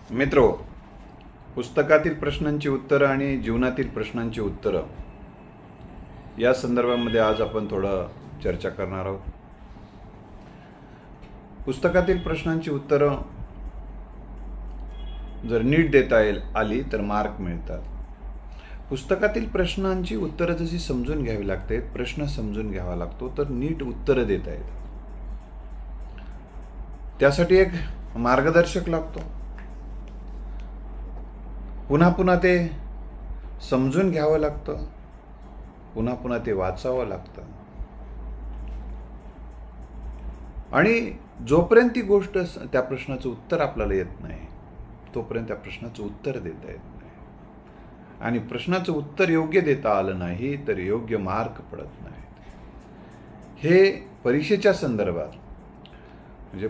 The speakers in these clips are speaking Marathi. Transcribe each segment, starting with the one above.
मित्रो, पुस्तकातील प्रश्नांची उत्तरं आणि जीवनातील प्रश्नांची उत्तरं या संदर्भामध्ये आज आपण थोडं चर्चा करणार आहोत. पुस्तकातील प्रश्नांची उत्तरं जर नीट देता आली तर मार्क मिळतात. पुस्तकातील प्रश्नांची उत्तरं जशी समजून घ्यावी लागते, प्रश्न समजून घ्यावा लागतो, तर नीट उत्तरं देता येतात. त्यासाठी एक मार्गदर्शक लागतो. पुन्हा पुन्हा ते समजून घ्यावं लागतं, पुन्हा पुन्हा ते वाचावं लागतं. आणि जोपर्यंत ती गोष्ट त्या प्रश्नाचं उत्तर आपल्याला येत नाही तोपर्यंत त्या प्रश्नाचं उत्तर देता येत नाही. आणि प्रश्नाचं उत्तर योग्य देता आलं नाही तर योग्य मार्क पडत नाहीत. हे परीक्षेच्या संदर्भात म्हणजे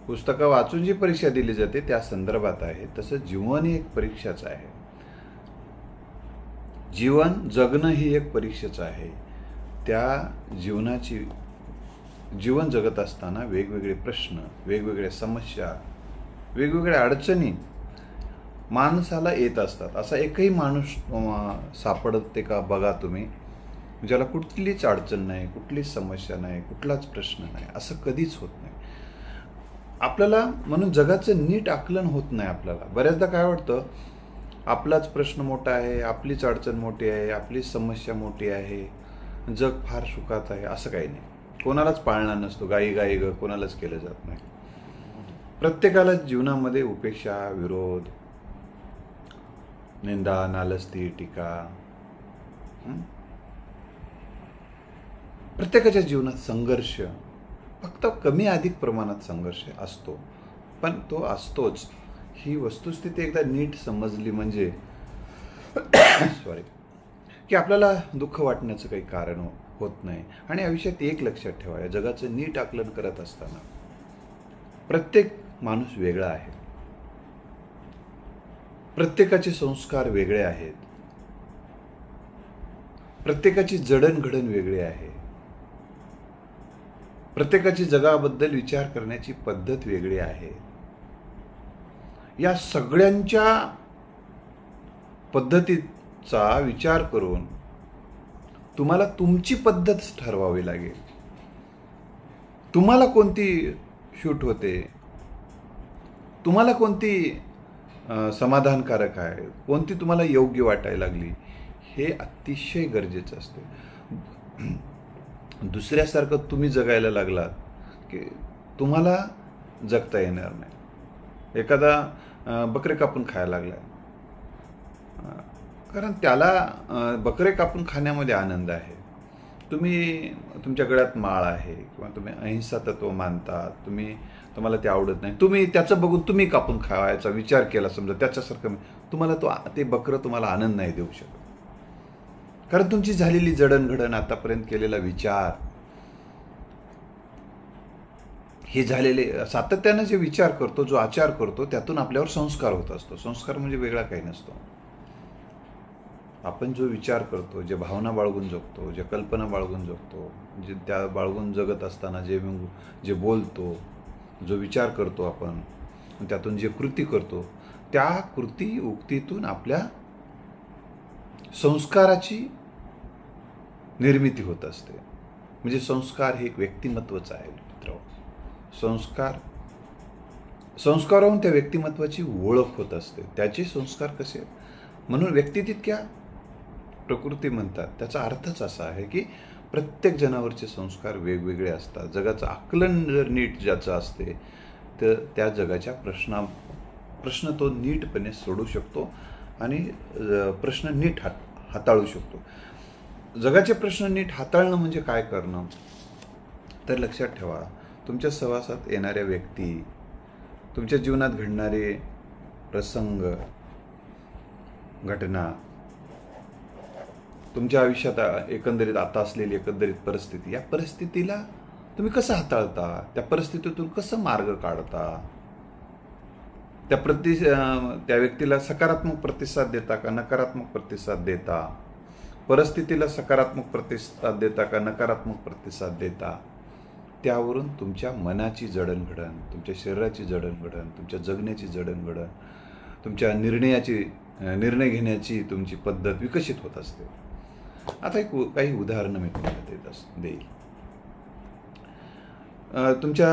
पुस्तकं वाचून जी परीक्षा दिली जाते त्या संदर्भात आहे. तसं जीवन ही एक परीक्षाच आहे. जीवन जगणं ही एक परीक्षाच आहे. त्या जीवन जगत असताना वेगवेगळे प्रश्न, वेगवेगळ्या समस्या, वेगवेगळ्या अडचणी माणसाला येत असतात. असा एकही माणूस सापडते का बघा तुम्ही, ज्याला कुठलीच अडचण नाही, कुठलीच समस्या नाही, कुठलाच प्रश्न नाही. असं कधीच होत नाही. आपल्याला म्हणून जगाचं नीट आकलन होत नाही. आपल्याला बऱ्याचदा काय वाटतं, आपलाच प्रश्न मोठा आहे, आपलीच अडचण मोठी आहे, आपलीच समस्या मोठी आहे, जग फार सुखात आहे. असं काही नाही. कोणालाच पाळणा नसतो. गाई ग कोणालाच केलं जात नाही. प्रत्येकाला जीवनामध्ये उपेक्षा, विरोध, निंदा, नालस्ती, टीका, प्रत्येकाच्या जीवनात संघर्ष, फक्त कमी अधिक प्रमाणात संघर्ष असतो, पण तो असतोच. ही वस्तुस्थिती एकदा नीट समजली म्हणजे की आपल्याला दुःख वाटण्याचं काही कारण होत नाही. आणि आयुष्यात एक लक्षात ठेवा, या जगाचं नीट आकलन करत असताना प्रत्येक माणूस वेगळा आहे. प्रत्येकाचे संस्कार वेगळे आहेत. प्रत्येकाची जडणघडण वेगळी आहे. प्रत्येकाची जगाबद्दल विचार करण्याची पद्धत वेगळी आहे. या सगळ्यांच्या पद्धतीचा विचार करून तुम्हाला तुमची पद्धत ठरवावी लागेल. तुम्हाला कोणती शूट होते, तुम्हाला कोणती समाधानकारक आहे, कोणती तुम्हाला योग्य वाटायला लागली, हे अतिशय गरजेचं असते. दुसऱ्यासारखं तुम्ही जगायला लागलात की तुम्हाला जगता येणार नाही. एखादा बकरे कापून खायला लागला, कारण त्याला बकरे कापून खाण्यामध्ये आनंद आहे. तुम्ही तुमच्या गळ्यात माळ आहे किंवा तुम्ही अहिंसा तत्व मानता, तुम्हाला ते आवडत नाही, तुम्ही त्याचं बघून तुम्ही कापून खावायचा विचार केला, समजा त्याच्यासारखं, तुम्हाला ते बकरं तुम्हाला आनंद नाही देऊ शकत. कारण तुमची झालेली जडणघडण, आतापर्यंत केलेला विचार, हे झालेले सातत्यानं जे विचार करतो, जो आचार करतो, त्यातून आपल्यावर संस्कार होत असतो. संस्कार म्हणजे वेगळा काही नसतो. आपण जो विचार करतो, जे भावना बाळगून जगतो, जे कल्पना बाळगून जगतो, जे त्या बाळगून जगत असताना जे बोलतो, जो विचार करतो आपण, त्यातून जे कृती करतो, त्या कृती उक्तीतून आपल्या संस्काराची निर्मिती होत असते. म्हणजे संस्कार हे एक व्यक्तिमत्वच आहे मित्र. संस्कारावरून त्या व्यक्तिमत्वाची ओळख होत असते. त्याचे संस्कार कसे, म्हणून व्यक्ती तितक्या प्रकृती म्हणतात. त्याचा अर्थच असा आहे की प्रत्येक जनावरचे संस्कार वेगवेगळे असतात. जगाचं आकलन जर नीट ज्याचं असते तर त्या जगाच्या प्रश्न तो नीटपणे सोडू शकतो आणि प्रश्न नीट हाताळू शकतो. जगाचे प्रश्न नीट हाताळणं म्हणजे काय करणं, तर लक्षात ठेवा, तुमच्या सहवासात येणाऱ्या व्यक्ती, तुमच्या जीवनात घडणारे प्रसंग, घटना, तुमच्या आयुष्यात एकंदरीत आता असलेली एकंदरीत परिस्थिती, या परिस्थितीला तुम्ही कसं हाताळता, त्या परिस्थितीतून कसं मार्ग काढता, त्या व्यक्तीला सकारात्मक प्रतिसाद देता का नकारात्मक प्रतिसाद देता, परिस्थितीला सकारात्मक प्रतिसाद देता का नकारात्मक प्रतिसाद देता, त्यावरून तुमच्या मनाची जडणघडण, तुमच्या शरीराची जडणघडण, तुमच्या जगण्याची जडणघडण, तुमच्या निर्णय घेण्याची तुमची पद्धत विकसित होत असते. आता काही उदाहरणं मी तुम्हाला देईल. तुमच्या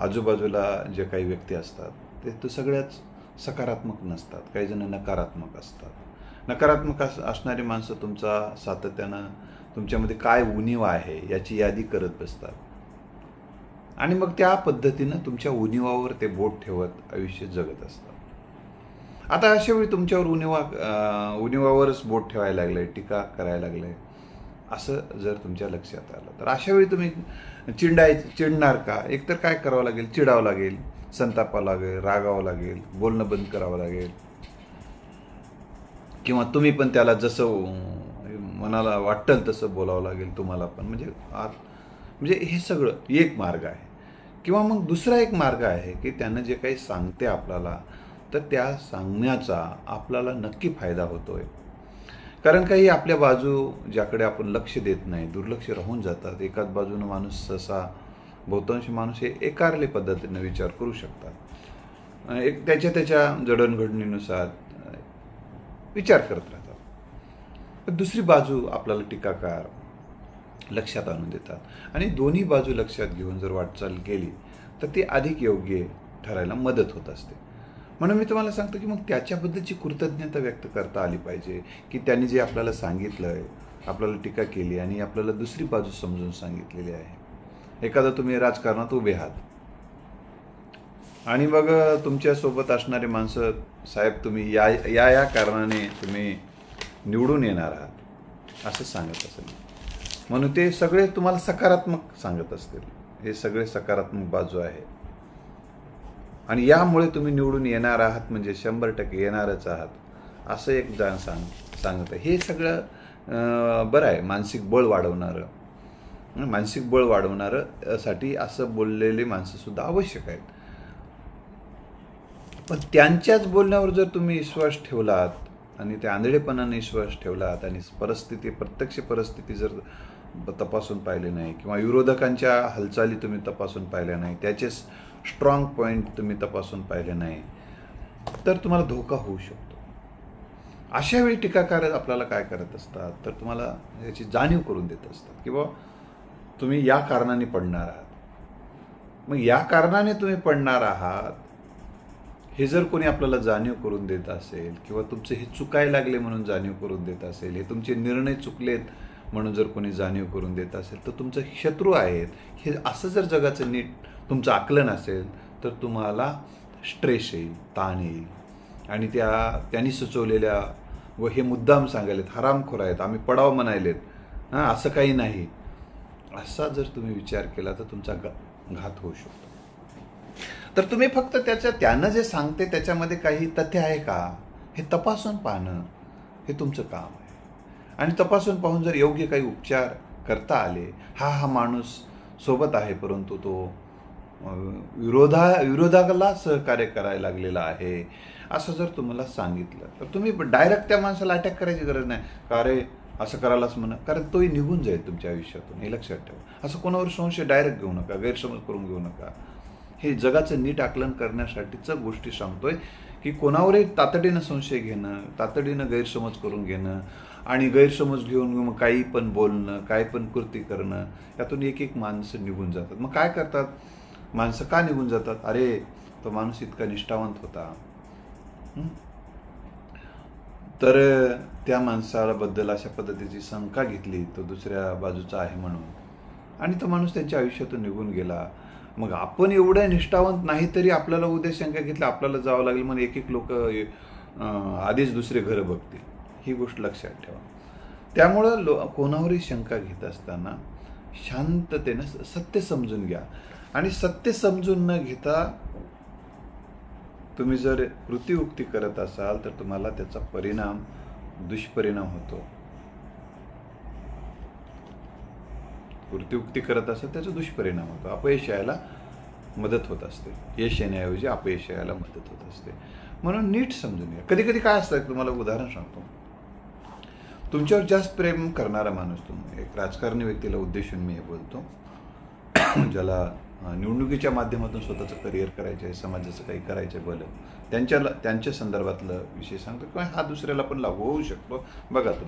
आजूबाजूला जे काही व्यक्ती असतात ते सगळ्याच सकारात्मक नसतात. काही जण नकारात्मक असतात. नकारात्मक असणारी माणसं तुमचा सातत्यानं तुमच्यामध्ये काय उणीव आहे याची यादी करत बसतात आणि मग त्या पद्धतीनं तुमच्या उणीवावर ते बोट ठेवत आयुष्य जगत असतात. आता अशा वेळी तुमच्यावर उणीवावरच बोट ठेवायला लागलंय, टीका करायला लागलंय असं जर तुमच्या लक्षात आलं तर अशा वेळी तुम्ही चिडणार का? एकतर काय करावं लागेल? चिडावं लागेल, संतापावं लागेल, रागावं लागेल, बोलणं बंद करावं लागेल, किंवा तुम्ही पण त्याला जसं मनाला वाटेल तसं बोलावं लागेल तुम्हाला पण. म्हणजे हे सगळं एक मार्ग आहे. किंवा मग दुसरा एक मार्ग आहे की त्यानं जे काही सांगते आपल्याला तर त्या सांगण्याचा आपल्याला नक्की फायदा होतोय. कारण काही आपल्या बाजू ज्याकडे आपण लक्ष देत नाही, दुर्लक्ष राहून जातात. एकाच बाजूनं माणूस सहसा बहुतांश माणूस हे एकारले पद्धतीने विचार करू शकतात. त्याच्या जडणघडणीनुसार विचार करत राहतात. पण दुसरी बाजू आपल्याला टीकाकार लक्षात आणून देतात आणि दोन्ही बाजू लक्षात घेऊन जर वाटचाल केली तर ती अधिक योग्य ठरायला मदत होत असते. म्हणून मी तुम्हाला सांगतो की मग त्याच्याबद्दलची कृतज्ञता व्यक्त करता आली पाहिजे की त्यांनी जे आपल्याला सांगितलंय, आपल्याला टीका केली आणि आपल्याला दुसरी बाजू समजून सांगितलेली आहे. एखादा तुम्ही राजकारणात उभे आहात आणि मग तुमच्यासोबत असणारे माणसं, साहेब तुम्ही या कारणाने तुम्ही निवडून येणार आहात असं सांगत असेल, म्हणून ते सगळे तुम्हाला सकारात्मक सांगत असतील. हे सगळे सकारात्मक बाजू आहे आणि यामुळे तुम्ही निवडून येणार आहात म्हणजे 100% येणारच आहात असं एक जण सांगत आहे. हे सगळं बरं आहे. मानसिक बळ वाढवणारं साठी असं बोललेली माणसं सुद्धा आवश्यक आहेत. पण त्यांच्याच बोलण्यावर जर तुम्ही विश्वास ठेवलात आणि त्या आंधळेपणाने विश्वास ठेवलात आणि प्रत्यक्ष परिस्थिती जर तपासून पाहिले नाही किंवा विरोधकांच्या हालचाली तुम्ही तपासून पाहिल्या नाही, त्याचे स्ट्रॉंग पॉईंट तुम्ही तपासून पाहिले नाही तर तुम्हाला धोका होऊ शकतो. अशा वेळी टीकाकार आपल्याला काय करत असतात तर तुम्हाला याची जाणीव करून देत असतात की बाबा तुम्ही या कारणाने पडणार आहात. मग या कारणाने तुम्ही पडणार आहात हे जर कोणी आपल्याला जाणीव करून देत असेल किंवा तुमचे हे चुकायला लागले म्हणून जाणीव करून देत असेल, हे तुमचे निर्णय चुकलेत म्हणून जर कोणी जाणीव करून देत असेल तर तुमचे शत्रू आहेत हे असं जर जगाचं नीट तुमचं आकलन असेल तर तुम्हाला स्ट्रेस येईल, ताण येईल आणि त्यांनी सुचवलेल्या व हे मुद्दाम सांगायलेत, हरामखोर आहेत, आम्ही पडाव म्हणायलेत, असं काही नाही, असा जर तुम्ही विचार केला तर तुमचा घात होऊ शकतो. तर तुम्ही फक्त त्यानं जे सांगते त्याच्यामध्ये काही तथ्य आहे का हे तपासून पाहणं हे तुमचं काम आहे. आणि तपासून पाहून जर योग्य काही उपचार करता आले, हा माणूस सोबत आहे परंतु तो विरोधाला सहकार्य करायला लागलेला आहे असं जर तुम्हाला सांगितलं तर तुम्ही डायरेक्ट त्या माणसाला अटॅक करायची गरज नाही का अरे असं करायलाच म्हणा, कारण तोही निघून जाईल तुमच्या आयुष्यातून. हे लक्षात ठेवा. असं कोणावर संशय डायरेक्ट घेऊ नका, गैरसमज करून घेऊ नका. हे जगाचं नीट आकलन करण्यासाठीच गोष्टी सांगतोय की कोणावरही तातडीनं संशय घेणं, तातडीनं गैरसमज करून घेणं आणि गैरसमज घेऊन मग काही पण बोलणं, काही पण कृती करणं, यातून एक माणसं निघून जातात. मग काय करतात माणसं, का निघून जातात? अरे तो माणूस इतका निष्ठावंत होता तर त्या माणसाबद्दल अशा पद्धतीची शंका घेतली तो दुसऱ्या बाजूचा आहे म्हणून आणि तो माणूस त्यांच्या आयुष्यातून निघून गेला. मग आपण एवढ्या निष्ठावंत नाही तरी आपल्याला उद्या शंका घेतली आपल्याला जावं लागेल म्हणून एक लोक आधीच दुसरे घरं बघतील. ही गोष्ट लक्षात ठेवा. त्यामुळं कोणावरही शंका घेत असताना शांततेनं सत्य समजून घ्या आणि सत्य समजून न घेता तुम्ही जर कृतियुक्ती करत असाल तर तुम्हाला त्याचा दुष्परिणाम होतो. कृतियुक्ती करत असाल त्याचा दुष्परिणाम होतो. अपयश यायला मदत होत असते. यश येण्याऐवजी अपयश यायला मदत होत असते. म्हणून नीट समजून घ्या. कधी कधी काय असतं, तुम्हाला उदाहरण सांगतो. तुमच्यावर जास्त प्रेम करणारा माणूस, तुम्ही एक राजकारणी व्यक्तीला उद्देशून मी हे बोलतो, ज्याला निवडणुकीच्या माध्यमातून स्वतःचं करिअर करायचं आहे, समाजाचं काही करायचं आहे, भलं त्यांच्या संदर्भातलं विषय सांगतो किंवा हा दुसऱ्याला पण लागू होऊ शकतो. बघा तो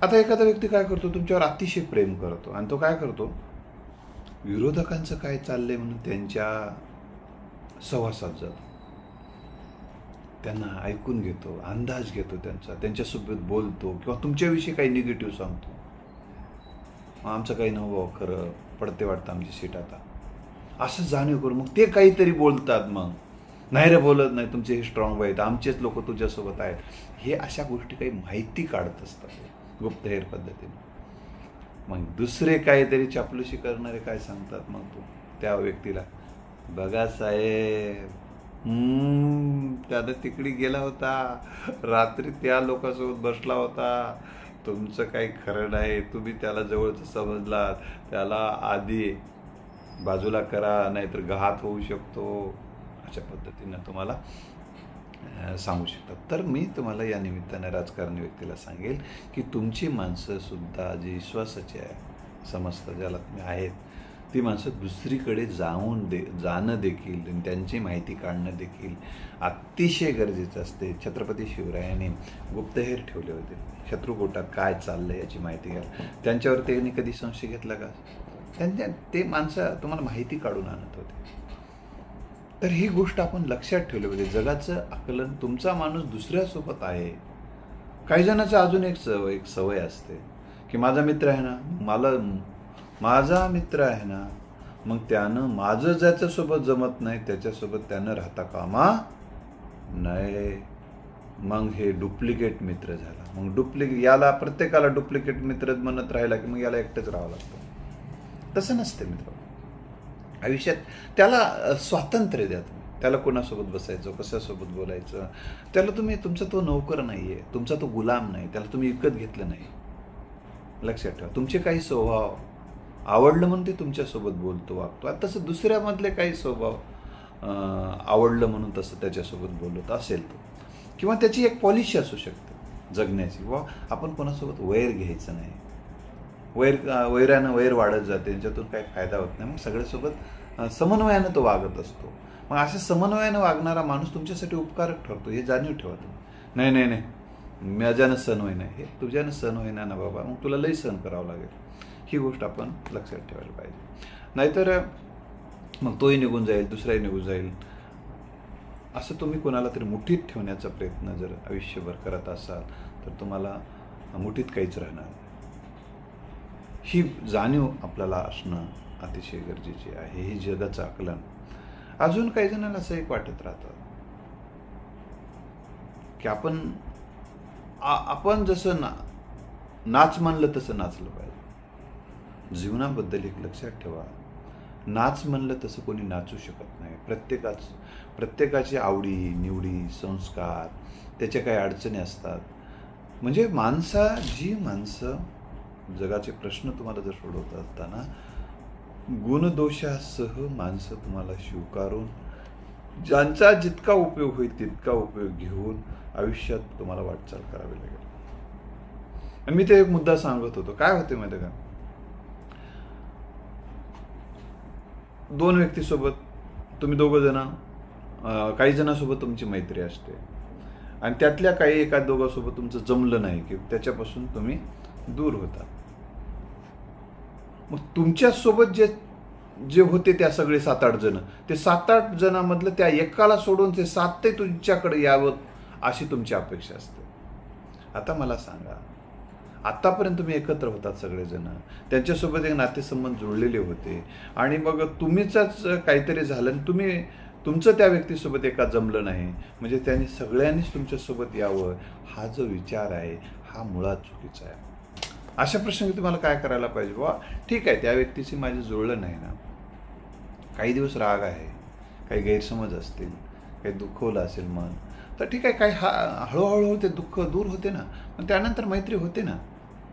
आता एखादा व्यक्ती काय करतो, तुमच्यावर अतिशय प्रेम करतो आणि तो काय करतो, विरोधकांचं काय चाललंय म्हणून त्यांच्या सहवासात जातो, त्यांना ऐकून घेतो, अंदाज घेतो, त्यांच्यासोबत बोलतो किंवा तुमच्याविषयी काही निगेटिव्ह सांगतो. आमचं काही नव्हतं खरं, पडते वाटतं आमची सीट आता, असं जाणीव करून मग ते काहीतरी बोलतात. मग नाही रे बोलत नाही, तुमचे हे स्ट्रॉंग आहेत, आमचेच लोक तुझ्यासोबत आहेत, हे अशा गोष्टी काही माहिती काढत असतात गुप्तहेर पद्धतीने. मग दुसरे काहीतरी चापलुशी करणारे काय सांगतात मग तो त्या व्यक्तीला, बघा साहेब त्यानं तिकडे गेला होता, रात्री त्या लोकांसोबत बसला होता, तुमचं काही खरं नाही, तुम्ही त्याला जवळचं समजलात, त्याला आधी बाजूला करा नाहीतर घात होऊ शकतो, अशा पद्धतीनं तुम्हाला सांगू शकतात. तर मी तुम्हाला या निमित्ताने राजकारणी व्यक्तीला सांगेल की तुमची माणसंसुद्धा जी विश्वासाची आहे, समजतं ज्याला तुम्ही आहेत, ती माणसं दुसरीकडे जाणं देखील, त्यांची माहिती काढणं देखील अतिशय गरजेचं असते. छत्रपती शिवरायांनी गुप्तहेर ठेवले होते, शत्रुकोटात काय चाललं याची माहिती घ्यायला. त्यांच्यावर त्यांनी कधी संशय घेतला का? ते माणसं तुम्हाला माहिती काढून आणत होते. तर ही गोष्ट आपण लक्षात ठेवली पाहिजे. जगाचं आकलन, तुमचा माणूस दुसऱ्यासोबत आहे. काही जणांचं अजून एक सवय असते की माझा मित्र आहे ना, माझा मित्र आहे ना, मग त्यानं माझं ज्याच्यासोबत जमत नाही त्याच्यासोबत त्यानं राहता कामा नाही. मग हे डुप्लिकेट मित्र झाला. मग याला प्रत्येकाला डुप्लिकेट मित्र म्हणत राहिला की मग याला एकटंच राहावं लागतं. तसं नसते मित्र आयुष्यात. त्याला स्वातंत्र्य द्या तुम्ही. त्याला कोणासोबत बसायचं, कशासोबत बोलायचं, त्याला तुमचा तो नोकर नाही आहे, तुमचा तो गुलाम नाही, त्याला तुम्ही विकत घेतलं नाही. लक्षात ठेवा. तुमचे काही स्वभाव आवडलं म्हणून ते तुमच्यासोबत बोलतो, वागतो. आता तसं दुसऱ्यामधले काही स्वभाव आवडलं म्हणून तसं त्याच्यासोबत बोलत असेल तो, किंवा त्याची एक पॉलिसी असू शकते जगण्याची, वा आपण कोणासोबत वैर घ्यायचं नाही. वैरानं वैर वाढत जाते, त्यांच्यातून काही फायदा होत नाही. मग सगळ्यासोबत समन्वयानं तो वागत असतो. मग अशा समन्वयानं वागणारा माणूस तुमच्यासाठी उपकारक ठरतो, हे जाणीव ठेवा तुम्ही. नाही माझ्यानं सण होईना, हे तुझ्यानं सण होईना ना बाबा, मग तुला लई सहन करावं लागेल. ही गोष्ट आपण लक्षात ठेवायला पाहिजे. नाहीतर मग तोही निघून जाईल, दुसराही निघून जाईल. असं तुम्ही कोणाला तरी मुठीत ठेवण्याचा प्रयत्न जर आयुष्यभर करत असाल तर तुम्हाला मुठीत काहीच राहणार नाही. ही जाणीव आपल्याला असणं अतिशय गरजेची आहे. हे जगाचं आकलन. अजून काही जणांना असं एक वाटत राहतं की आपण जसं नाच म्हणलं तसं नाचलं पाहिजे. जीवनाबद्दल एक लक्षात ठेवा, नाच म्हणलं तसं कोणी नाचू शकत नाही. प्रत्येकाची आवडी निवडी, संस्कार, त्याच्या काही अडचणी असतात. म्हणजे जी माणसं जगाचे प्रश्न तुम्हाला जर सोडवत असताना गुणदोषासह माणसं तुम्हाला स्वीकारून, ज्यांचा जितका उपयोग होईल तितका उपयोग घेऊन आयुष्यात तुम्हाला वाटचाल करावी लागेल. आणि मी ते एक मुद्दा सांगत होतो. काय होते माहिती का, दोन व्यक्तीसोबत तुम्ही दोघं जण, काही जणांसोबत तुमची मैत्री असते आणि त्यातल्या काही एका दोघांसोबत तुमचं जमलं नाही की त्याच्यापासून तुम्ही दूर होता. मग तुमच्यासोबत जे होते त्या सगळे 7-8 जण, ते 7-8 जणांमधलं त्या एकाला सोडून ते 7 ते तुमच्याकडे यावं अशी तुमची अपेक्षा असते. आता मला सांगा, आतापर्यंत तुम्ही एकत्र होतात सगळेजण, त्यांच्यासोबत एक नातेसंबंध जुळलेले होते आणि मग तुम्हीच काहीतरी झालं आणि तुमचं त्या व्यक्तीसोबत एका जमलं नाही, म्हणजे त्यांनी सगळ्यांनीच तुमच्यासोबत यावं हा जो विचार आहे हा मुळात चुकीचा आहे. अशा प्रसंगी तुम्हाला काय करायला पाहिजे, वा ठीक आहे त्या व्यक्तीशी माझं जुळलं नाही ना, काही दिवस राग आहे, काही गैरसमज असतील, काही दुःखवलं असेल मन, तर ठीक आहे, काही हळूहळू ते दुःख दूर होते ना, मग त्यानंतर मैत्री होते ना.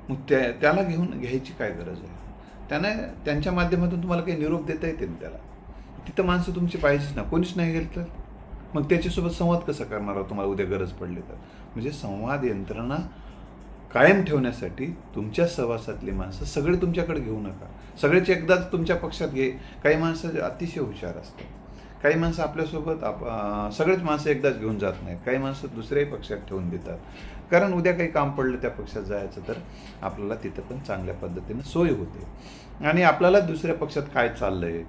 मग त्याला घ्यायची काय गरज आहे? त्यांच्या माध्यमातून तुम्हाला काही निरोप देता येते ना त्याला. तिथं माणसं तुमची पाहिजेच ना, कोणीच नाही गेलं तर मग त्याच्यासोबत संवाद कसा करणार तुम्हाला उद्या गरज पडली तर. म्हणजे संवाद यंत्रणा कायम ठेवण्यासाठी तुमच्या सहवासातली माणसं सगळे तुमच्याकडे घेऊ नका. सगळेच एकदाच तुमच्या पक्षात घे. काही माणसं अतिशय हुशार असतात. काही माणसं आपल्यासोबत सगळेच माणसं एकदाच घेऊन जात नाहीत. काही माणसं दुसऱ्याही पक्षात ठेवून देतात. कारण उद्या काही काम पडलं त्या पक्षात जायचं तर आपल्याला तिथं पण चांगल्या पद्धतीनं सोय होते. आणि आपल्याला दुसऱ्या पक्षात काय चाललंय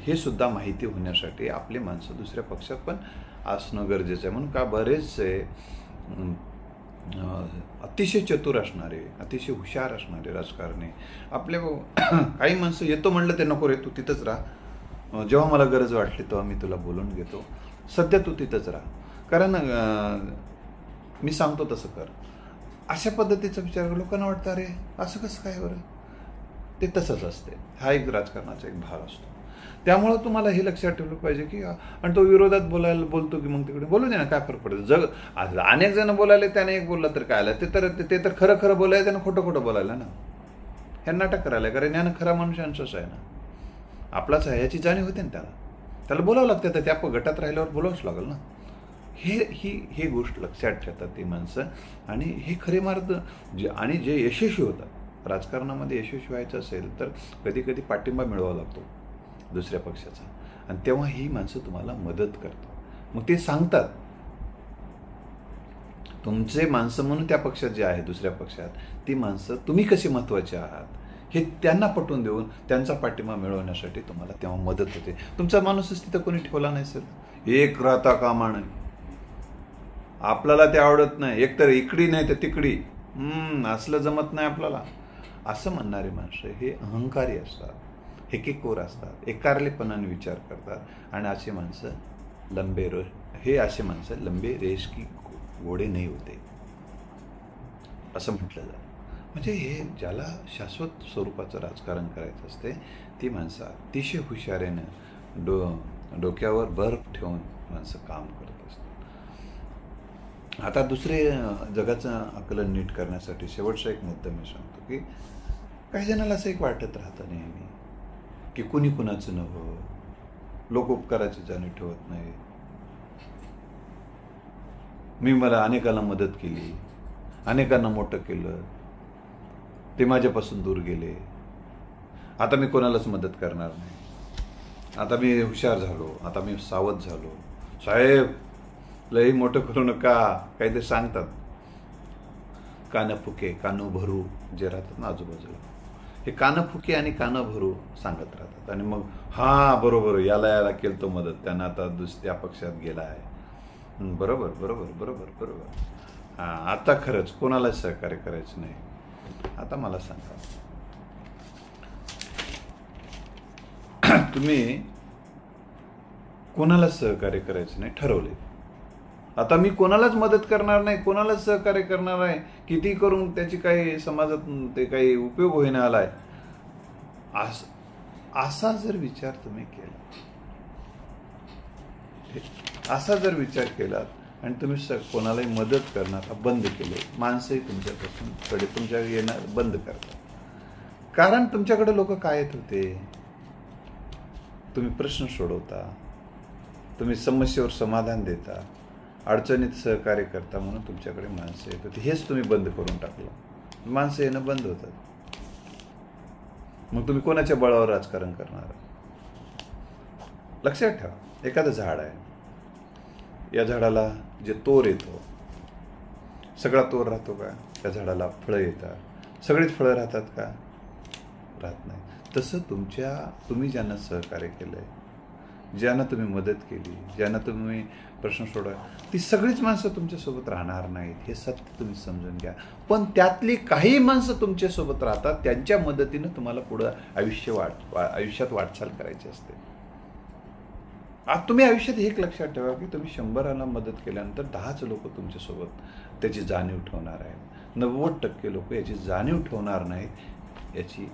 हे सुद्धा माहिती होण्यासाठी आपली माणसं दुसऱ्या पक्षात पण असणं गरजेचं आहे. म्हणून का बरेचसे अतिशय चतुर असणारे, अतिशय हुशार असणारे राजकारणी आपले काही माणसं येतो म्हणलं ते नको रे, तू तिथंच राहा, जेव्हा मला गरज वाटली तेव्हा मी तुला बोलून घेतो, सध्या तू तिथंच राहा, कारण मी सांगतो तसं कर. अशा पद्धतीचा विचार लोकांना वाटतं अरे असं कसं काय बरं. ते तसंच असते. हा एक राजकारणाचा एक भाग असतो. त्यामुळं तुम्हाला हे लक्षात ठेवलं पाहिजे की आणि तो विरोधात बोलतो की मग तिकडे बोलू दे ना, काय फरक पडतो. अनेक जण बोलायला, त्याने एक बोलला तर काय आलं, ते तर खरं खरं बोलायला, त्यानं खोटं खोटं बोलायला ना, हे नाटक करायला. कारण यानं खरा मनुष्यांचंच आहे ना, आपलाच आहे याची जाणीव होते ना त्याला बोलावं लागतं. तर त्या गटात राहिल्यावर बोलावंच लागेल ना. ही गोष्ट लक्षात ठेवतात ती माणसं. आणि हे खरे मार्ग आणि जे यशस्वी होतात राजकारणामध्ये, यशस्वी व्हायचं असेल तर कधी कधी पाठिंबा मिळवावा लागतो दुसऱ्या पक्षाचा, आणि तेव्हा ही माणसं तुम्हाला मदत करतात. मग ते सांगतात तुमचे माणसं म्हणून त्या पक्षात जे आहे, दुसऱ्या पक्षात ती माणसं तुम्ही कशी महत्त्वाचे आहात हे त्यांना पटवून देऊन त्यांचा पाठिंबा मिळवण्यासाठी तुम्हाला तेव्हा मदत होते. तुमचा माणूसच तिथं कोणी ठेवला नाही सर, एक राहता कामा नये. आपल्याला ते आवडत नाही, एकतर इकडी नाही तर तिकडी, असलं जमत नाही आपल्याला, असं म्हणणारे माणसं हे अहंकारी असतात, हेकेकोर असतात, एकारलेपणाने विचार करतात. आणि असे माणसं लंबे रेस की घोडे नाही होते असं म्हटलं जातं. म्हणजे हे ज्याला शाश्वत स्वरूपाचं राजकारण करायचं असते ती माणसं अतिशय हुशारीनं डोक्यावर बर्फ ठेवून माणसं काम करत असतात. आता दुसरे जगाचं आकलन नीट करण्यासाठी शेवटचा एक मुद्दा मी सांगतो की काही जणाला असं एक वाटत राहतं नेहमी की कुणी कुणाचं नव्हं, लोक उपकाराची जाणीव ठेवत नाही. मला अनेकांना मदत केली, अनेकांना मोठं केलं, ते माझ्यापासून दूर गेले, आता मी कोणालाच मदत करणार नाही, आता मी हुशार झालो, आता मी सावध झालो. साहेब लई मोठं करू नका, काहीतरी सांगतात. कानं फुके कानं भरू जे राहतात ना आजूबाजूला, हे कानं फुके आणि कानं भरू सांगत राहतात. आणि मग बरोबर याला केलं तो मदत, त्यांना आता दुसऱ्या पक्षात गेला आहे, बरोबर बरोबर बरोबर बरोबर, आता खरंच कोणालाच सहकार्य करायचं नाही. आता मला सांगा, तुम्ही कोणालाच सहकार्य करायचं नाही ठरवले, आता मी कोणालाच मदत करणार नाही, कोणालाच सहकार्य करणार आहे, किती करून त्याची काही समाजात ते काही उपयोग होईना आलाय, असा जर विचार तुम्ही केला, असा जर विचार केलात आणि तुम्ही कोणालाही मदत करणार बंद केले, माणसंही तुमच्यापासून कडे तुमच्या येणार बंद करतात. कारण तुमच्याकडे लोक काय येत होते, तुम्ही प्रश्न सोडवता, तुम्ही समस्येवर समाधान देता, अडचणीत सहकार्य करता, म्हणून तुमच्याकडे माणसं येत होती. हेच तुम्ही बंद करून टाकलं, माणसं येणं बंद होतात. मग तुम्ही कोणाच्या बळावर राजकारण करणार. लक्षात ठेवा, एखादं झाड आहे, या झाडाला जे तोर येतो, सगळा तोर राहतो का? त्या झाडाला फळं येतात, सगळीच फळं राहतात का? राहत नाही. तसं तुम्ही ज्यांना सहकार्य केलंय, ज्यांना तुम्ही मदत केली, ज्यांना तुम्ही प्रश्न सोडवा, ती सगळीच माणसं तुमच्यासोबत राहणार नाहीत, हे सत्य तुम्ही समजून घ्या. पण त्यातली काही माणसं तुमच्यासोबत राहतात, त्यांच्या मदतीनं तुम्हाला पुढं आयुष्यात वाटचाल करायची असते. आज तुम्ही आयुष्यात एक लक्षात ठेवा की तुम्ही 100 मदत केल्यानंतर 10च लोक तुमच्यासोबत त्याची जाणीव ठेवणार आहेत, 90% लोक याची जाणीव ठेवणार नाहीत. याची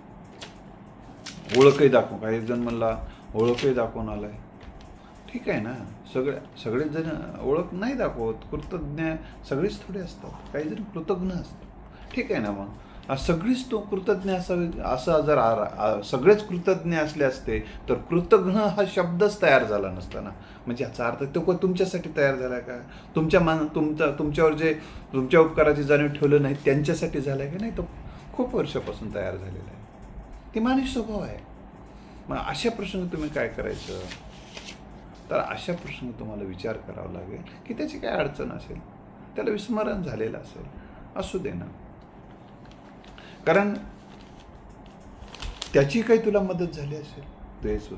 ओळखही दाखवू, काही जण म्हणला ओळखही दाखवून आलाय, ठीक आहे ना, सगळेच जण ओळख नाही दाखवत, कृतज्ञ सगळेच थोडे असतात, काही जण कृतज्ञ असतात, ठीक आहे ना. मग सगळीच तो कृतज्ञ असावे असं जर सगळेच कृतज्ञ असले असते तर कृतज्ञ हा शब्दच तयार झाला नसता ना. म्हणजे याचा अर्थ तो तुमच्यासाठी तयार झाला का? तुमच्यावर जे तुमच्या उपकाराची जाणीव ठेवलं नाही त्यांच्यासाठी झालाय का? नाही, तो खूप वर्षापासून तयार झालेला आहे. ती मानवी स्वभाव आहे. मग अशा प्रसंगी तुम्ही काय करायचं? तर अशा प्रसंगी तुम्हाला विचार करावा लागेल की त्याची काय अडचण असेल, त्याला विस्मरण झालेलं असेल, असू दे ना. कारण त्याची काही तुला मदत झाली असेल,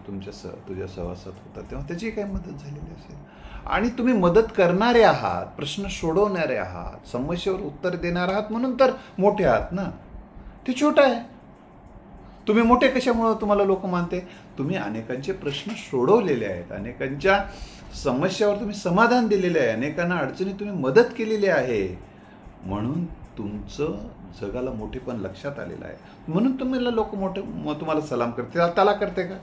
तुझ्या सहवासात होता तेव्हा त्याची काही मदत झालेली असेल, आणि तुम्ही मदत करणारे आहात, प्रश्न सोडवणारे आहात, समस्येवर उत्तर देणार आहात म्हणून तर मोठे आहात ना. ते छोटं आहे. तुम्ही मोठे कशामुळे तुम्हाला लोक मानते? तुम्ही अनेकांचे प्रश्न सोडवलेले आहेत, अनेकांच्या समस्यावर तुम्ही समाधान दिलेले आहे, अनेकांना अडचणी तुम्ही मदत केलेली आहे, म्हणून तुमचं जगाला मोठेपण लक्षात आलेलं आहे. म्हणून तुम्हाला लोक तुम्हाला सलाम करते. त्याला करते का?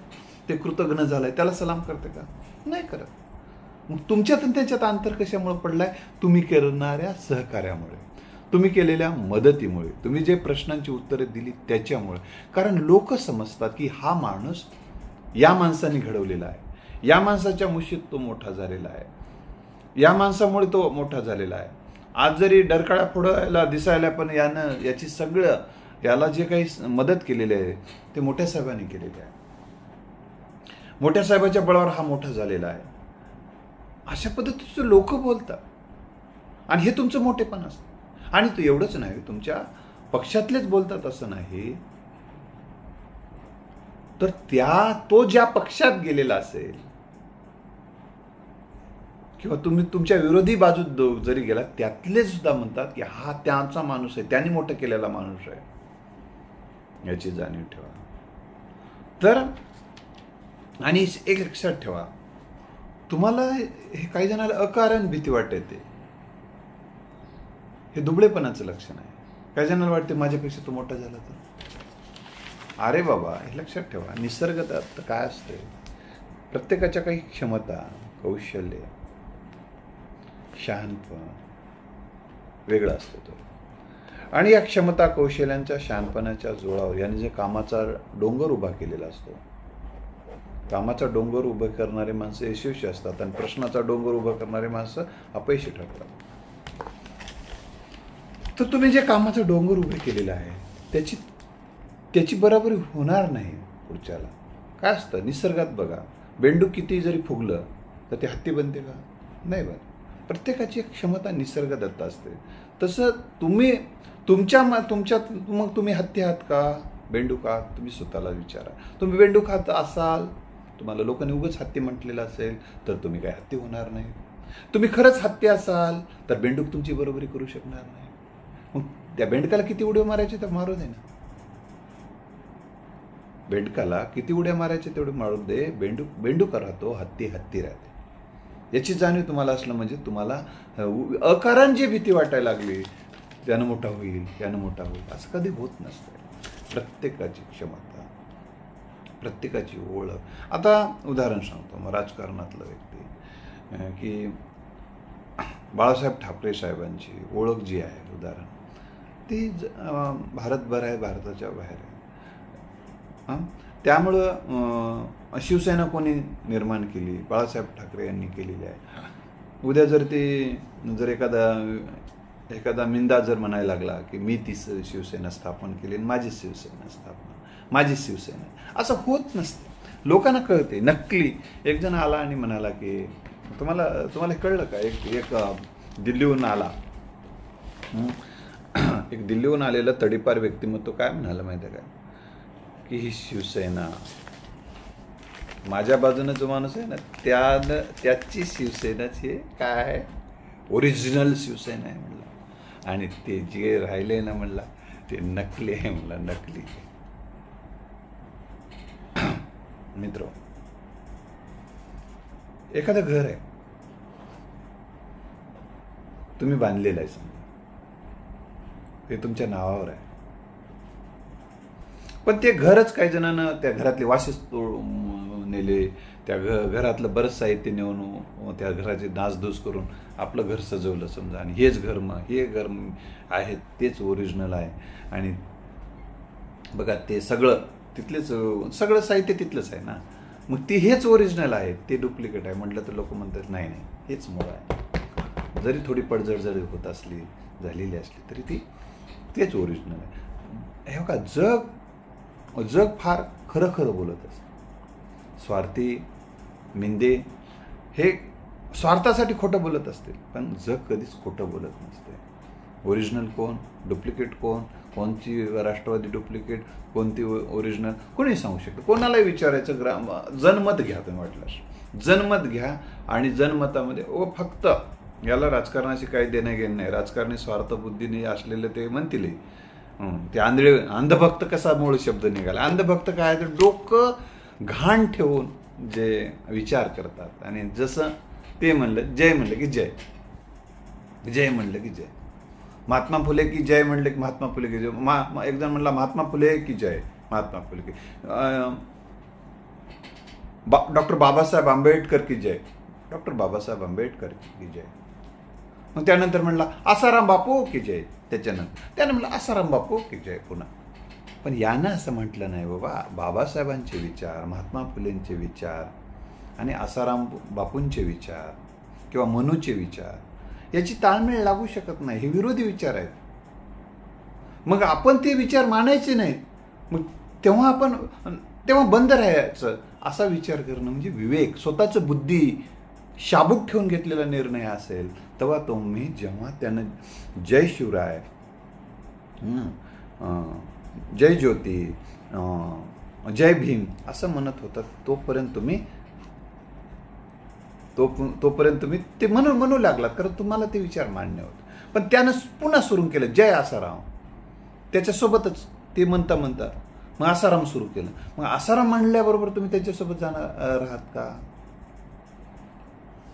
ते कृतज्ञ झालंय त्याला सलाम करते का? नाही करत. मग तुमच्यात आणि त्यांच्यात अंतर कशामुळे पडलाय? तुम्ही करणाऱ्या सहकार्यामुळे, तुम्ही केलेल्या मदतीमुळे, तुम्ही जे प्रश्नांची उत्तरे दिली त्याच्यामुळे. कारण लोक समजतात की हा माणूस या माणसाने घडवलेला आहे, या माणसाच्या मुशीत तो मोठा झालेला आहे, या माणसामुळे तो मोठा झालेला आहे. आज जरी डरकाळ्या फोडायला दिसायला पण याची सगळं याला जे काही मदत केलेली आहे ते मोठ्या साहेबांनी केलेली आहे. मोठ्या साहेबाच्या बळावर हा मोठा झालेला आहे. अशा पद्धतीचं लोक बोलतात आणि हे तुमचं मोठेपण असतं. आणि तो एवढंच नाही, तुमच्या पक्षातलेच बोलतात असं नाही, तर तो ज्या पक्षात गेलेला असेल किंवा तुम्ही तुमच्या विरोधी बाजूत जरी गेला त्यातले सुद्धा म्हणतात की हा त्यांचा माणूस आहे, त्यांनी मोठं केलेला माणूस आहे, याची जाणीव ठेवा. तर आणि एक लक्षात ठेवा, तुम्हाला हे काही जणांना अकारण भीती वाटते, हे दुबळेपणाचं लक्षण आहे. काही जणांना वाटते माझ्यापेक्षा तो मोठा झाला तर. अरे बाबा, हे लक्षात ठेवा, निसर्गात काय असते, प्रत्येकाच्या काही क्षमता, कौशल्य, शहाणपण वेगळं असतं तो. आणि या क्षमता, कौशल्यांच्या, शहाणपणाच्या जोरावर याने जे कामाचा डोंगर उभा केलेला असतो, कामाचा डोंगर उभं करणारे माणसं यशस्वी असतात आणि प्रश्नाचा डोंगर उभं करणारे माणसं अपयशी ठरतात. तर तुम्ही जे कामाचं डोंगर उभे केलेलं आहे त्याची बराबरी होणार नाही पुढच्याला. काय असतं निसर्गात बघा, बेंडूक किती जरी फुगलं तर ते हत्ती बनते का? नाही बनत. प्रत्येकाची एक क्षमता निसर्गदत्त असते. तसं तुमच्यात मग तुम्ही हत्ती आहात का बेंडूक आहात? तुम्ही स्वतःला विचारा. तुम्ही बेंडूक आहात असाल, तुम्हाला लोकांनी उगाच हत्ती म्हटलेलं असेल तर तुम्ही काय हत्ती होणार नाही. तुम्ही खरंच हत्ती असाल तर बेंडूक तुमची बरोबरी करू शकणार नाही. मग त्या बेंडकाला किती उड्या मारायचे तर मारू दे ना. बेंडकाला किती उड्या मारायचे तेवढे मारू दे. बेंडूक राहतो, हत्ती राहते. याची जाणीव तुम्हाला असलं म्हणजे तुम्हाला अकारण जी भीती वाटायला लागली, त्यानं मोठा होईल, असं कधी होत नसतं. प्रत्येकाची क्षमता, प्रत्येकाची ओळख. आता उदाहरण सांगतो, मग राजकारणातलं व्यक्ती की बाळासाहेब ठाकरे साहेबांची ओळख जी आहे उदाहरण, ती भारतभर आहे, भारताच्या बाहेर आहे. त्यामुळं शिवसेना कोणी निर्माण केली? बाळासाहेब ठाकरे यांनी केलेली आहे. उद्या जर एखादा मिंदा जर म्हणायला लागला की मी ती शिवसेना स्थापन केली, माझी शिवसेना, असं होत नसतं. लोकांना कळते. नकली एक जण आला आणि म्हणाला की तुम्हाला कळलं का, एक दिल्लीहून आला, एक दिल्लीहून आलेला तडीपार व्यक्तिमत्व काय म्हणाला माहिती आहे का, की ही शिवसेना, माझ्या बाजूने जो माणूस आहे ना त्याची शिवसेनाची काय ओरिजिनल शिवसेना आहे म्हणला, आणि ते जे राहिले ना म्हणला ते नकली आहे म्हणला, नकली. मित्र, एखादं घर आहे तुम्ही बांधलेलं आहे, समजा ते तुमच्या नावावर आहे, पण ते घरच काही जणांना त्या घरातले वासेस नेले, त्या घरातलं बरंच साहित्य नेऊन त्या घराची नासधूस करून आपलं घर सजवलं समजा, आणि हे घर आहे तेच ओरिजिनल आहे, आणि बघा ते सगळं तिथलेच, सगळं साहित्य तिथलंच आहे ना, मग ते हेच ओरिजिनल आहे, ते डुप्लिकेट आहे म्हटलं तर लोक म्हणतात नाही नाही हेच मूळ आहे. जरी थोडी पडझड जरी होत असली, झालेली असली, तरी तेच ओरिजिनल आहे. हे बघा जग फार खरं खरं बोलत असतं. स्वार्थी मिंदे हे स्वार्थासाठी खोटं बोलत असतील, पण जग कधीच खोटं बोलत नसते. ओरिजिनल कोण, डुप्लिकेट कोण, कोणती राष्ट्रवादी डुप्लिकेट, कोणती ओरिजिनल, कोणी सांगू शकतं. कोणालाही विचारायचं, जनमत घ्या. तुम्ही वाटलं जनमत घ्या, आणि जनमतामध्ये फक्त याला राजकारणाशी काही देणं घेणं नाही. राजकारणी स्वार्थबुद्धीने असलेले ते म्हणतील ते अंधभक्त कसा मूळ शब्द निघाला. अंधभक्त काय तर डोकं घाण ठेवून जे विचार करतात, आणि जसं ते म्हणलं जय म्हणलं की जय, जय म्हणलं की जय, महात्मा फुले की जय म्हणलं की महात्मा फुले की जय. एक जण म्हणला महात्मा फुले की जय, महात्मा फुले की, डॉक्टर बाबासाहेब आंबेडकर की जय, डॉक्टर बाबासाहेब आंबेडकर की जय. मग त्यानंतर म्हणला आसाराम बापू की जय, त्यानं म्हणलं आसाराम बापू की जय पुन्हा. पण यानं असं म्हटलं नाही बाबा, बाबासाहेबांचे विचार, महात्मा फुलेंचे विचार आणि आसाराम बापूंचे विचार किंवा मनूचे विचार याची ताळमेळ लागू शकत नाही. हे विरोधी विचार आहेत. मग आपण ते विचार मानायचे नाहीत. मग तेव्हा बंद राहायचं. असा विचार करणं म्हणजे विवेक, स्वतःचं बुद्धी शाबूत ठेवून घेतलेला निर्णय असेल, तेव्हा तुम्ही जेव्हा त्यानं जय शिवराय, जय ज्योती, जय भीम असं म्हणत होता, तोपर्यंत तुम्ही ते म्हणू लागलात, कारण तुम्हाला ते विचार मान्य होते. पण त्यानं पुन्हा सुरू केलं जय आसाराम, त्याच्यासोबतच ते म्हणता मग आसाराम सुरू केलं. मग आसाराम म्हणल्याबरोबर तुम्ही त्याच्यासोबत जाणार आहात का?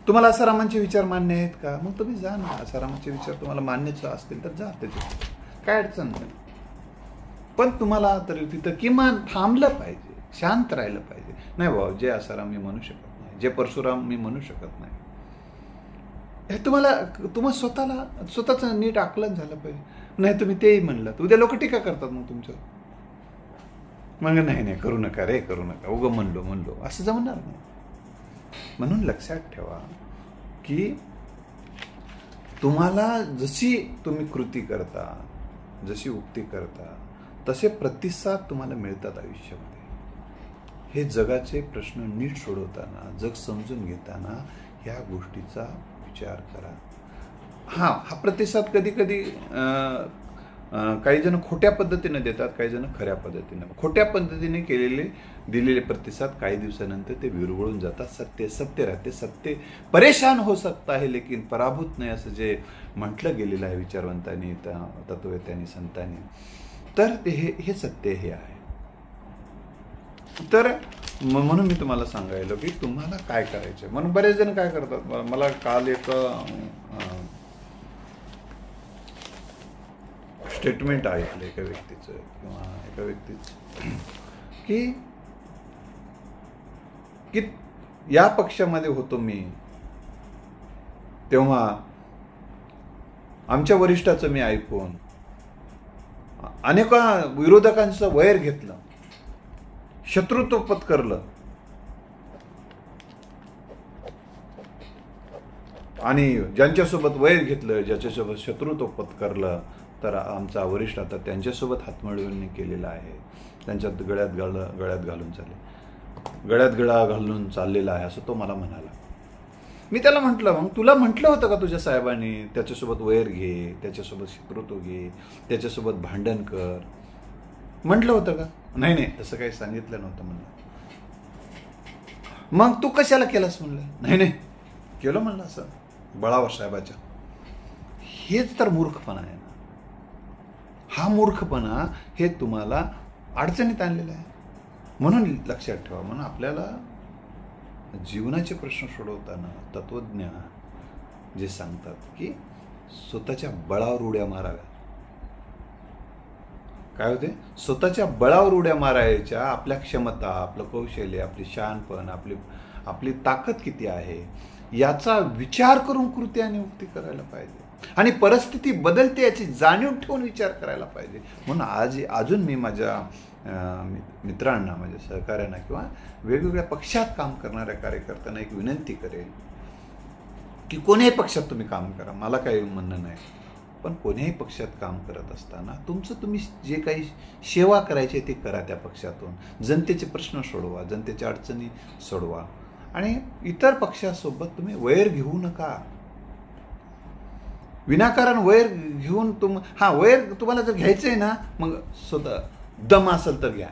तुम्हाला आसारामांचे विचार मान्य आहेत का? मग तुम्ही जा ना. आसारामांचे विचार तुम्हाला मान्यच असतील तर जा, त्याच्यात काय अडचण नाही. पण तुम्हाला तरी तिथं किमान थांबलं पाहिजे, शांत राहिलं पाहिजे. नाही बाबा जय आसाराम मी म्हणू शकत नाही, जय परशुराम मी म्हणू शकत नाही. हे तुम्हाला स्वतःचं नीट आकलन झालं पाहिजे. नाही तुम्ही तेही म्हणलं तर उद्या लोक टीका करतात मग तुमचं. मग नाही करू नका रे, करू नका, उगं म्हणलो असं जमणार नाही. म्हणून लक्षात ठेवा की तुम्हाला जशी तुम्ही कृती करता, जशी उक्ती करता, तसे प्रतिसाद तुम्हाला मिळतात आयुष्यामध्ये. हे जगाचे प्रश्न नीट सोडवताना, जग समजून घेताना ह्या गोष्टीचा विचार करा. हा प्रतिसाद कधी कधी काही जण खोट्या पद्धतीने देतात, काही जण खऱ्या पद्धतीने. खोट्या पद्धतीने दिलेले प्रतिसाद काही दिवसानंतर ते विरघळून जातात. सत्य राहते. सत्य परेशान हो सकता है लेकिन पराभूत नाही, असं जे म्हटलं गेलेलं आहे विचारवंतांनी, तत्ववेत्यांनी, संतांनी. तर हे सत्य हे आहे. तर म्हणून मी तुम्हाला सांगायलो की तुम्हाला काय करायचं. म्हणून बरेच जण काय करतात, मला काल एक स्टेटमेंट ऐकलं एका व्यक्तीचं की या पक्षामध्ये होतो मी तेव्हा आमच्या वरिष्ठाचं मी ऐकून अनेक विरोधकांचं वैर घेतलं, शत्रुत्व पत्करलं, आणि ज्यांच्यासोबत वैर घेतलं, ज्याच्यासोबत शत्रुत्व पत्करलं, तर आमचा वरिष्ठ आता त्यांच्यासोबत हातमिळवणी केलेला आहे. त्यांच्यात गळ्यात गळा घालून चाललेला आहे, असं तो मला म्हणाला. मी त्याला म्हटलं, मग तुला म्हटलं होतं का तुझ्या साहेबांनी त्याच्यासोबत वैर घे, त्याच्यासोबत शत्रुत्व घे, त्याच्यासोबत भांडण कर, म्हटलं होतं का? नाही तसं काही सांगितलं नव्हतं म्हणलं. मग तू कशाला केलास म्हणलं? नाही केलं म्हणलं असं बळावर साहेबाच्या. हेच तर मूर्खपणा आहे ना. हा मूर्खपणा हे तुम्हाला अडचणीत आणलेला आहे. म्हणून लक्षात ठेवा, म्हणून आपल्याला जीवनाचे प्रश्न सोडवताना तत्वज्ञ जे सांगतात की स्वतःच्या बळावर उड्या माराव्या. काय होते? स्वतःच्या बळावर उड्या मारायच्या. आपल्या क्षमता, आपलं कौशल्य, आपली शहाणपण, आपली ताकद किती आहे याचा विचार करून कृती आणि उक्ती करायला पाहिजे. आणि परिस्थिती बदलते याची जाणीव ठेवून विचार करायला पाहिजे. म्हणून आज अजून मी माझ्या मित्रांना, माझ्या सहकाऱ्यांना किंवा वेगवेगळ्या पक्षात काम करणाऱ्या कार्यकर्त्यांना एक विनंती करेल की कोणत्याही पक्षात तुम्ही काम करा, मला काही म्हणणं नाही, पण कोणत्याही पक्षात काम करत असताना तुम्ही जे काही सेवा करायची ते करा. त्या पक्षातून जनतेचे प्रश्न सोडवा, जनतेच्या अडचणी सोडवा. आणि इतर पक्षासोबत तुम्ही वैर घेऊ नका. विनाकारण वैर घेऊन वैर तुम्हाला जर घ्यायचं आहे ना, मग स्वतः दम असेल तर घ्या.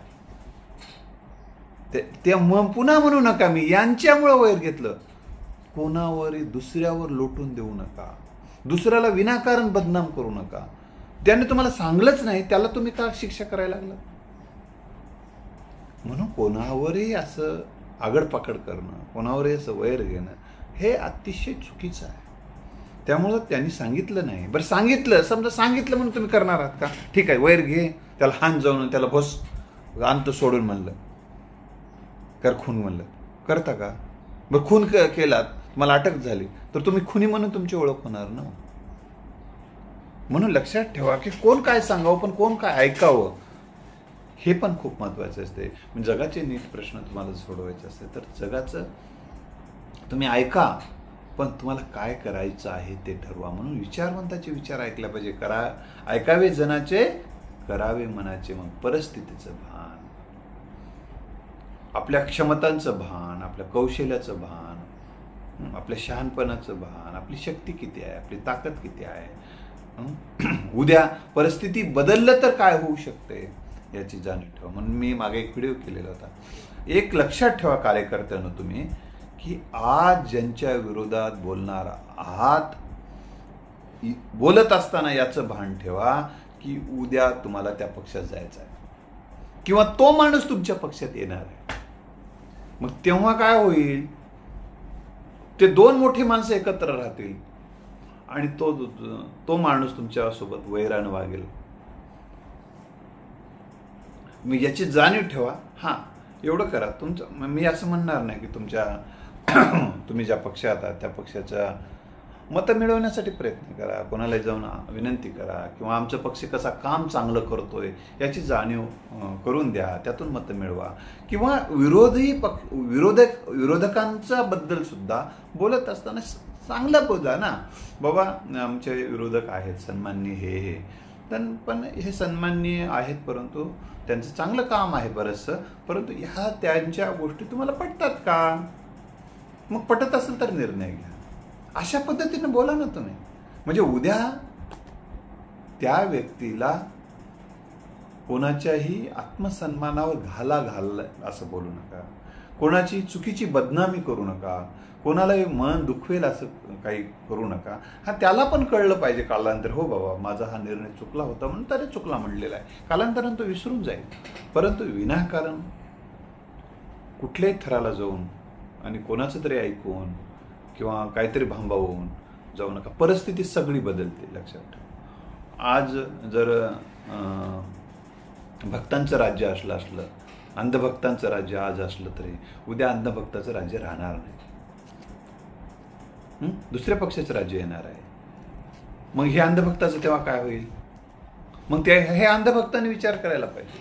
ते पुन्हा म्हणू नका मी यांच्यामुळे वैर घेतलं. कोणावरही दुसऱ्यावर लोटून देऊ नका. दुसऱ्याला विनाकारण बदनाम करू नका. त्याने तुम्हाला सांगलंच नाही, त्याला तुम्ही का शिक्षा करायला लागला? म्हणून कोणावरही असं आगडपाकड करणं, कोणावरही असं वैर घेणं हे अतिशय चुकीचं आहे. त्यामुळं त्यांनी सांगितलं नाही. बरं सांगितलं, समजा सांगितलं म्हणून तुम्ही करणार आहात का? ठीक आहे, वैर घे, त्याला हान जाऊन त्याला बस अंत सोडून म्हणलं, कर खून म्हणलं, करता का? बरं खून केलात, मला अटक झाली तर तुम्ही खुनी म्हणून तुमची ओळख होणार ना. म्हणून लक्षात ठेवा की कोण काय सांगावं पण कोण काय ऐकावं हे पण खूप महत्त्वाचं असते. जगाचे नीट प्रश्न तुम्हाला सोडवायचे असते तर जगाचं तुम्ही ऐका, पण तुम्हाला काय करायचं आहे ते ठरवा. म्हणून विचारवंताचे विचार ऐकला पाहिजे. ऐकावे जनाचे, करावे मनाचे. मग परिस्थितीचं भान, आपल्या क्षमतांचं भान, आपल्या कौशल्याचं भान, आपल्या शहाणपणाचं भान, आपली शक्ती किती आहे, आपली ताकद किती आहे, उद्या परिस्थिती बदललं तर काय होऊ शकते याची जाणीव ठेवा. म्हणून मी मागे एक व्हिडिओ केलेला होता. एक लक्षात ठेवा कार्यकर्त्यांनो तुम्ही, की आज ज्यांच्या विरोधात बोलणार आहात, बोलत असताना याचं भान ठेवा की उद्या तुम्हाला त्या पक्षात जायचं आहे किंवा तो माणूस तुमच्या पक्षात येणार आहे. मग तेव्हा काय होईल, ते दोन मोठी माणसं एकत्र राहतील आणि तो माणूस तुमच्या सोबत वैरानं वागेल. मी याची जाणीव ठेवा. एवढं करा. मी असं म्हणणार नाही की तुम्ही ज्या पक्षात आहात त्या पक्षाच्या मतं मिळवण्यासाठी प्रयत्न करा, कोणाला जाऊन विनंती करा किंवा आमचा पक्ष कसा काम चांगलं करतोय याची जाणीव करून द्या, त्यातून मतं मिळवा. किंवा विरोधकांच्या बद्दल सुद्धा बोलत असताना चांगलं बोला ना, बाबा आमचे विरोधक आहेत सन्माननीय हे पण हे सन्माननीय आहेत, परंतु त्यांचं चांगलं काम आहे बरंचसं, परंतु ह्या त्यांच्या गोष्टी तुम्हाला पटतात का? मग पटत असेल तर निर्णय घ्या. अशा पद्धतीने बोला ना तुम्ही. म्हणजे उद्या त्या व्यक्तीला कोणाच्याही आत्मसन्मानावर घाला असं बोलू नका, कोणाची चुकीची बदनामी करू नका, कोणालाही मन दुखवेल असं काही करू नका. त्याला पण कळलं पाहिजे कालांतर, हो बाबा माझा हा निर्णय चुकला होता म्हणून तरी चुकला म्हणलेला आहे, कालांतरानं तो विसरून जाईल. परंतु विनाकारण कुठल्याही थराला जाऊन आणि कोणाचं तरी ऐकून किंवा काहीतरी भांबावून जाऊ नका. परिस्थिती सगळी बदलते, लक्षात ठेवा. आज जर भक्तांचं राज्य असलं, अंधभक्तांचं राज्य आज असलं तरी उद्या अंधभक्ताचं राज्य राहणार नाही, दुसऱ्या पक्षाचं राज्य येणार आहे. मग हे अंधभक्ताचं तेव्हा काय होईल? मग हे अंधभक्तांनी विचार करायला पाहिजे.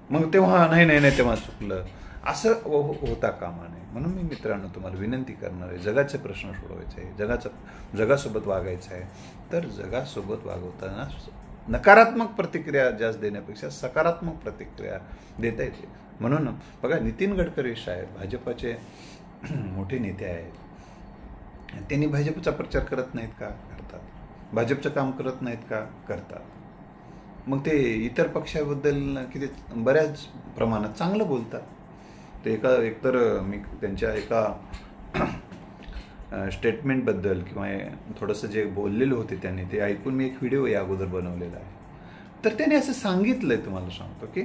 मग तेव्हा नाही तेव्हा चुकलं असं होता कामा नये. म्हणून मी मित्रांनो तुम्हाला विनंती करणार आहे, जगाचे प्रश्न सोडवायचे आहे, जगासोबत वागायचं आहे, तर जगासोबत वागवताना नकारात्मक प्रतिक्रिया जास्त देण्यापेक्षा सकारात्मक प्रतिक्रिया देता येते. म्हणून बघा, नितीन गडकरी साहेब भाजपाचे मोठे नेते आहेत, त्यांनी भाजपचा प्रचार करत नाहीत का? करतात. भाजपचं काम करत नाहीत का? करतात. मग ते इतर पक्षाबद्दल किती बऱ्याच प्रमाणात चांगलं बोलतात. ते एकतर मी त्यांच्या एका स्टेटमेंटबद्दल किंवा थोडंसं जे बोललेलं होते त्यांनी ते ऐकून मी एक व्हिडिओ या अगोदर बनवलेला आहे. तर त्याने असं सांगितलंय, तुम्हाला सांगतो की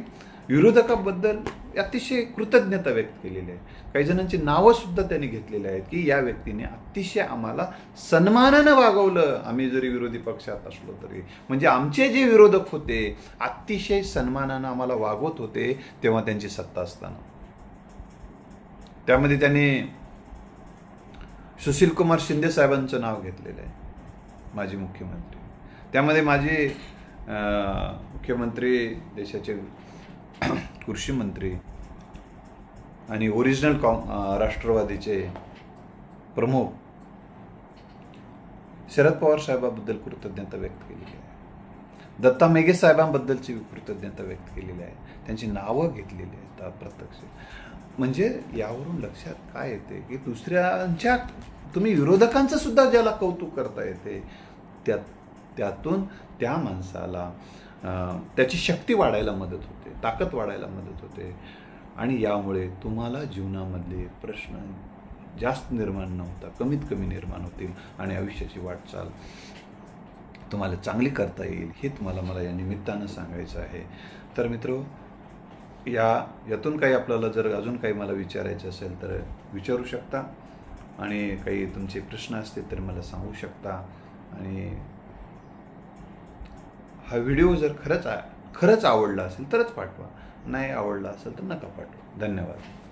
विरोधकाबद्दल अतिशय कृतज्ञता व्यक्त केलेली आहे. काही जणांची नावं सुद्धा त्यांनी घेतलेली आहेत की या व्यक्तीने अतिशय आम्हाला सन्मानानं वागवलं, आम्ही जरी विरोधी पक्षात असलो तरी. म्हणजे आमचे जे विरोधक होते अतिशय सन्मानानं आम्हाला वागवत होते तेव्हा त्यांची सत्ता असताना. त्यामध्ये त्यांनी सुशील कुमार शिंदे साहेबांचं नाव घेतलेलं आहे. माजी मुख्यमंत्री, त्यामध्ये माझे मुख्यमंत्री, देशाचे कृषी मंत्री आणि ओरिजिनल राष्ट्रवादीचे प्रमुख शरद पवार साहेबांबद्दल कृतज्ञता व्यक्त केलेली आहे, दत्ता मेघे साहेबांबद्दलची कृतज्ञता व्यक्त केलेली आहे, त्यांची नावं घेतलेली आहेत प्रत्यक्ष. म्हणजे यावरून लक्षात काय येते की दुसऱ्यांच्या, तुम्ही विरोधकांचं सुद्धा ज्याला कौतुक करता येते त्यातून त्या माणसाला त्याची शक्ती वाढायला मदत होते, ताकद वाढायला मदत होते आणि यामुळे तुम्हाला जीवनामधले प्रश्न जास्त निर्माण न होता कमीत कमी निर्माण होतील आणि आयुष्याची वाटचाल तुम्हाला चांगली करता येईल, हे तुम्हाला मला या निमित्तानं सांगायचं आहे. तर मित्रो, यातून काही आपल्याला जर अजून काही मला विचारायचं असेल तर विचारू शकता आणि काही तुमचे प्रश्न असतील तर मला सांगू शकता. आणि हा व्हिडिओ जर खरंच आवडला असेल तरच पाठवा, नाही आवडला असेल तर नका पाठवा. धन्यवाद.